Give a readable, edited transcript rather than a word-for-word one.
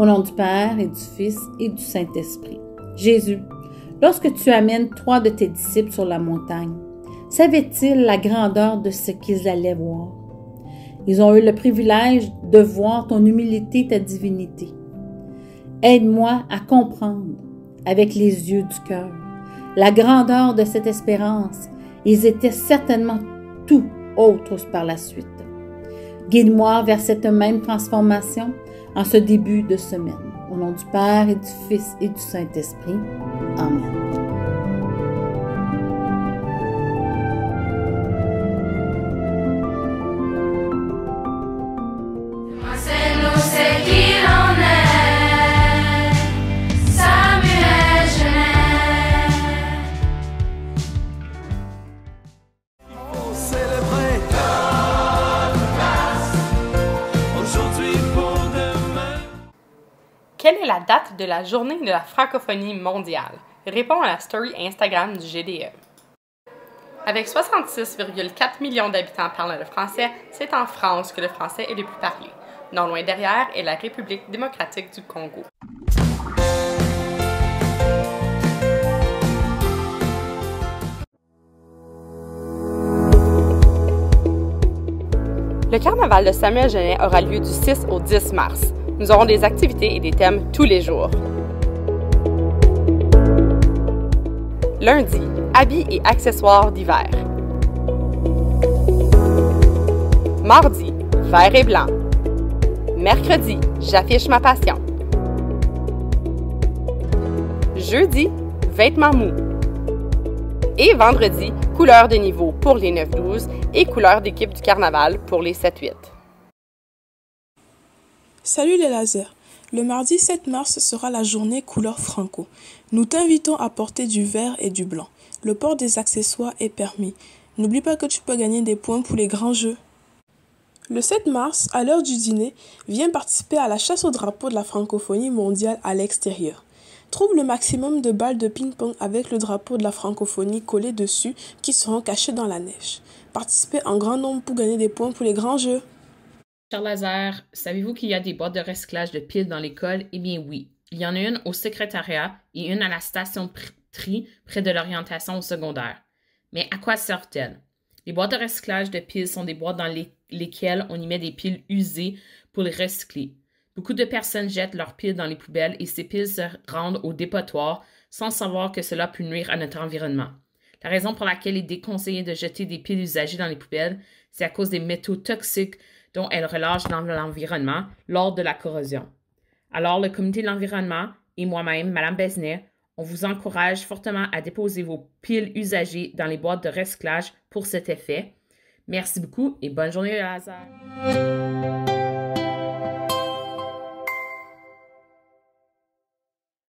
Au nom du Père et du Fils et du Saint-Esprit. Jésus, lorsque tu amènes 3 de tes disciples sur la montagne, savaient-ils la grandeur de ce qu'ils allaient voir? Ils ont eu le privilège de voir ton humilité et ta divinité. Aide-moi à comprendre, avec les yeux du cœur, la grandeur de cette espérance. Ils étaient certainement tout autres par la suite. Guide-moi vers cette même transformation en ce début de semaine. Au nom du Père et du Fils et du Saint-Esprit. Amen. Quelle est la date de la journée de la francophonie mondiale? Réponds à la story Instagram du GDE. Avec 66,4 millions d'habitants parlant le français, c'est en France que le français est le plus parlé. Non loin derrière est la République démocratique du Congo. Le carnaval de Samuel Genet aura lieu du 6 au 10 mars. Nous aurons des activités et des thèmes tous les jours. Lundi, habits et accessoires d'hiver. Mardi, vert et blanc. Mercredi, j'affiche ma passion. Jeudi, vêtements mous. Et vendredi, couleur de niveau pour les 9-12 et couleur d'équipe du carnaval pour les 7-8. Salut les lasers! Le mardi 7 mars sera la journée couleur franco. Nous t'invitons à porter du vert et du blanc. Le port des accessoires est permis. N'oublie pas que tu peux gagner des points pour les grands jeux. Le 7 mars, à l'heure du dîner, viens participer à la chasse au drapeau de la francophonie mondiale à l'extérieur. Trouve le maximum de balles de ping-pong avec le drapeau de la francophonie collé dessus qui seront cachées dans la neige. Participez en grand nombre pour gagner des points pour les grands jeux. Cher Laser, savez-vous qu'il y a des boîtes de recyclage de piles dans l'école? Eh bien oui. Il y en a une au secrétariat et une à la station de tri près de l'orientation au secondaire. Mais à quoi servent-elles? Les boîtes de recyclage de piles sont des boîtes dans lesquelles on y met des piles usées pour les recycler. Beaucoup de personnes jettent leurs piles dans les poubelles et ces piles se rendent au dépotoir sans savoir que cela peut nuire à notre environnement. La raison pour laquelle il est déconseillé de jeter des piles usagées dans les poubelles, c'est à cause des métaux toxiques dont elles relâchent dans l'environnement lors de la corrosion. Alors, le comité de l'environnement et moi-même, Mme Besnet, on vous encourage fortement à déposer vos piles usagées dans les boîtes de recyclage pour cet effet. Merci beaucoup et bonne journée, Lazare!